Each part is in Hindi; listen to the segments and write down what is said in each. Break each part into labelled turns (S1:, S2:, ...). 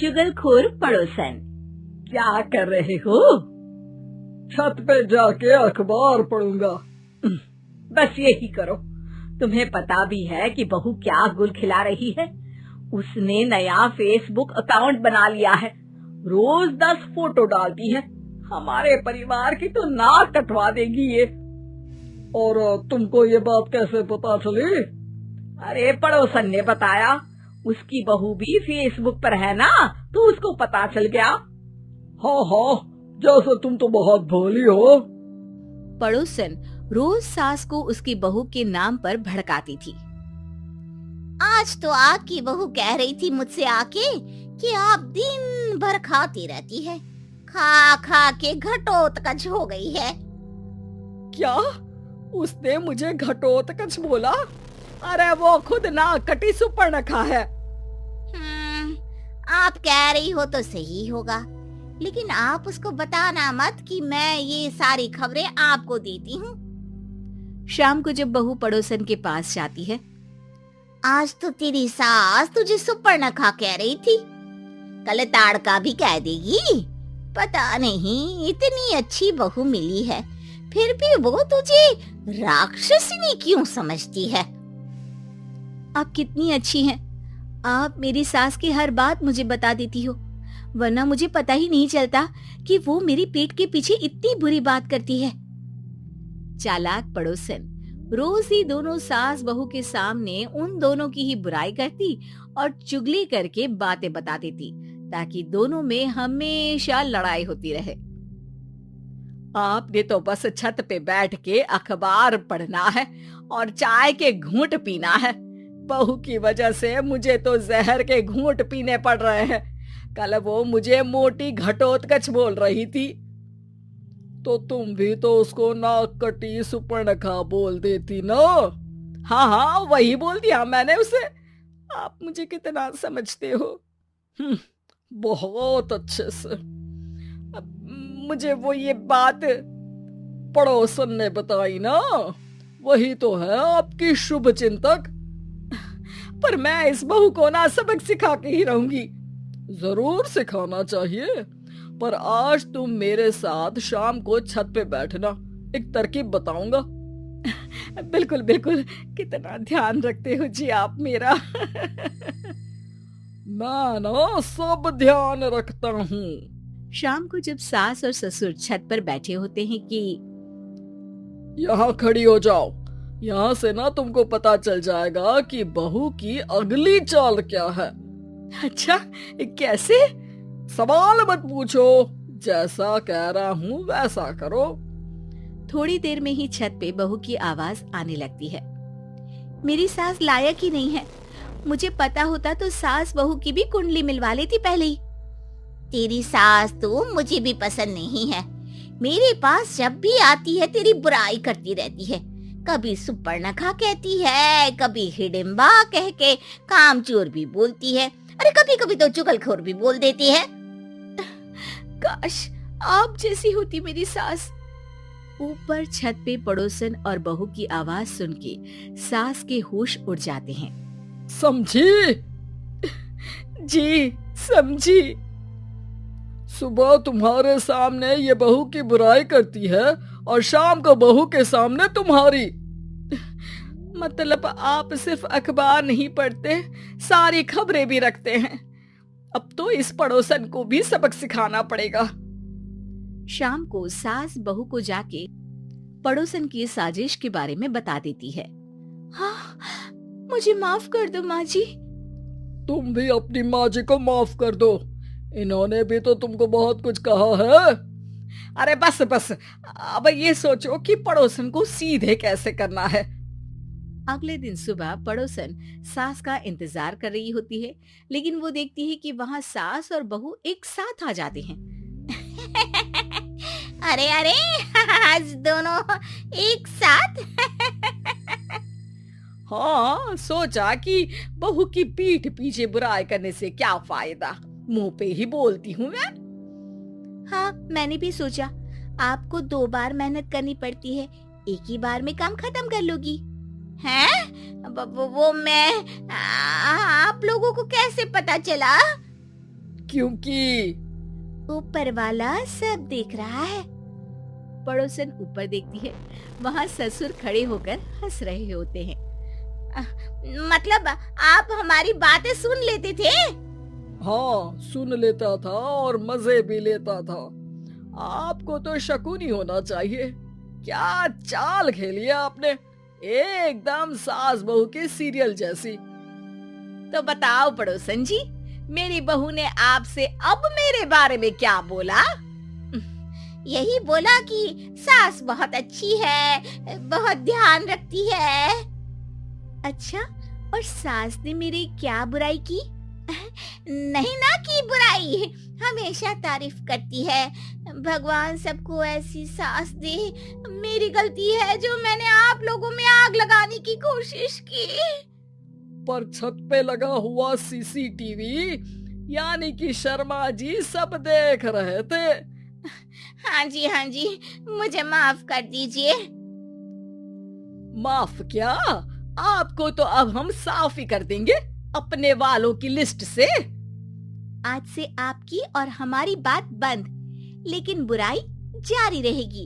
S1: चुगलखोर पड़ोसन।
S2: क्या कर रहे हो?
S3: छत पे जाके अखबार पढ़ूंगा।
S2: बस यही करो। तुम्हें पता भी है कि बहू क्या गुल खिला रही है? उसने नया फेसबुक अकाउंट बना लिया है। रोज 10 फोटो डालती है। हमारे परिवार की तो नाक कटवा देगी ये।
S3: और तुमको ये बात कैसे पता चली?
S2: अरे पड़ोसन ने बताया। उसकी बहू भी फेसबुक पर है ना, तो उसको पता चल गया।
S3: हाँ, जैसे तुम तो बहुत भोली हो।
S1: पड़ोसन रोज सास को उसकी बहू के नाम पर भड़काती थी।
S4: आज तो आपकी बहू कह रही थी मुझसे आके कि आप दिन भर खाती रहती है, खा खा के घटोत्कच हो गई है।
S2: क्या? उसने मुझे घटोत्कच बोला? अरे वो खुद ना कटी सुपर्णखा है।
S4: आप कह रही हो तो सही होगा, लेकिन आप उसको बताना मत कि मैं ये सारी खबरें आपको देती हूँ।
S1: शाम को जब बहू पड़ोसन के पास जाती है,
S4: आज तो तेरी सास तुझे सुपर्णखा कह रही थी, कल ताड़का भी कह देगी। पता नहीं इतनी अच्छी बहू मिली है, फिर भी वो तुझे राक्षसिनी क्यों समझती है?
S1: आप कितनी अच्छी हैं। आप मेरी सास की हर बात मुझे बता देती हो, वरना मुझे पता ही नहीं चलता कि वो मेरी पीठ के पीछे इतनी बुरी बात करती है। चालाक पड़ोसन रोज ही दोनों सास बहू के सामने उन दोनों की ही बुराई करती और चुगली करके बातें बता देती, ताकि दोनों में हमेशा लड़ाई होती रहे।
S2: आपने तो बस छत पे बैठ के अखबार पढ़ना है और चाय के घूंट पीना है। बहू की वजह से मुझे तो जहर के घूंट पीने पड़ रहे हैं। कल वो मुझे मोटी घटोत्कच बोल रही थी।
S3: तो तुम भी तो उसको नाक कटी सुपर्णखा बोल देती ना।
S2: हाँ, वही बोल दिया मैंने उसे। आप मुझे कितना समझते हो?
S3: बहुत अच्छे से।
S2: मुझे वो ये बात
S3: पड़ोसन ने बताई ना, वही तो है आपकी शुभ चिंतक।
S2: पर मैं इस बहू को ना सबक सिखा के ही रहूंगी।
S3: जरूर सिखाना चाहिए, पर आज तुम मेरे साथ शाम को छत पे बैठना, एक तरकीब बताऊंगा।
S2: बिल्कुल बिल्कुल, कितना ध्यान रखते हो जी आप मेरा।
S3: मैं ना सब ध्यान रखता हूँ।
S1: शाम को जब सास और ससुर छत पर बैठे होते हैं कि
S3: यहाँ खड़ी हो जाओ, यहाँ से ना तुमको पता चल जाएगा कि बहू की अगली चाल क्या है।
S2: अच्छा, कैसे?
S3: सवाल मत पूछो, जैसा कह रहा हूँ वैसा करो।
S1: थोड़ी देर में ही छत पे बहू की आवाज आने लगती है। मेरी सास लायक ही नहीं है। मुझे पता होता तो सास बहू की भी कुंडली मिलवा लेती पहले ही।
S4: तेरी सास तो मुझे भी पसंद नहीं है। मेरे पास जब भी आती है तेरी बुराई करती रहती है। कभी सुपर्णखा कहती है, कभी हिडिंबा कह के कामचोर भी बोलती है, अरे कभी कभी तो चुगलखोर भी बोल देती है।
S1: काश आप जैसी होती मेरी सास। ऊपर छत पे पड़ोसन और बहू की आवाज सुन के सास के होश उड़ जाते हैं।
S3: समझी?
S2: जी समझी।
S3: सुबह तुम्हारे सामने ये बहू की बुराई करती है और शाम को बहू के सामने तुम्हारी।
S2: मतलब आप सिर्फ अखबार नहीं पढ़ते, सारी खबरें भी रखते हैं। अब तो इस पड़ोसन को भी सबक सिखाना पड़ेगा।
S1: शाम को सास बहू को जाके पड़ोसन की साजिश के बारे में बता देती है। हाँ, मुझे माफ कर दो माँ जी।
S3: तुम भी अपनी माँ जी को माफ कर दो, इन्होंने भी तो तुमको बहुत कुछ कहा है।
S2: अरे बस बस, अब ये सोचो कि पड़ोसन को सीधे कैसे करना है।
S1: अगले दिन सुबह पड़ोसन सास का इंतजार कर रही होती है, लेकिन वो देखती है कि वहाँ सास और बहू एक साथ आ जाते हैं।
S4: अरे अरे, आज दोनों एक साथ।
S2: हाँ, सोचा कि बहू की पीठ पीछे बुराई करने से क्या फायदा, मुंह पे ही बोलती हूँ मैं।
S4: हाँ, मैंने भी सोचा आपको 2 बार मेहनत करनी पड़ती है, एक ही बार में काम खत्म कर लोगी। हैं? वो मैं आप लोगों को कैसे पता चला?
S3: क्योंकि
S1: ऊपर वाला सब देख रहा है। पड़ोसन ऊपर देखती है, वहाँ ससुर खड़े होकर हंस रहे होते हैं।
S4: मतलब आप हमारी बातें सुन लेते थे?
S3: हाँ, सुन लेता था और मजे भी लेता था। आपको तो शकुनी होना चाहिए। क्या चाल खेली है आपने, एकदम सास बहू के सीरियल जैसी।
S1: तो बताओ पड़ोसन जी, मेरी बहू ने आपसे अब मेरे बारे में क्या बोला?
S4: यही बोला कि सास बहुत अच्छी है, बहुत ध्यान रखती है।
S1: अच्छा, और सास ने मेरी क्या बुराई की?
S4: नहीं ना की बुराई, हमेशा तारीफ करती है। भगवान सबको ऐसी सास दे। मेरी गलती है जो मैंने आप लोगों में आग लगाने की कोशिश की।
S3: पर छत पे लगा हुआ सीसीटीवी यानी कि शर्मा जी सब देख रहे थे।
S4: हाँ जी, मुझे माफ कर दीजिए।
S3: माफ क्या, आपको तो अब हम साफ ही कर देंगे अपने वालों की लिस्ट से।
S1: आज से आपकी और हमारी बात बंद, लेकिन बुराई जारी रहेगी।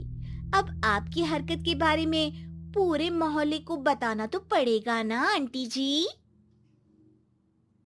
S1: अब आपकी हरकत के बारे में पूरे मोहल्ले को बताना तो पड़ेगा ना आंटी जी।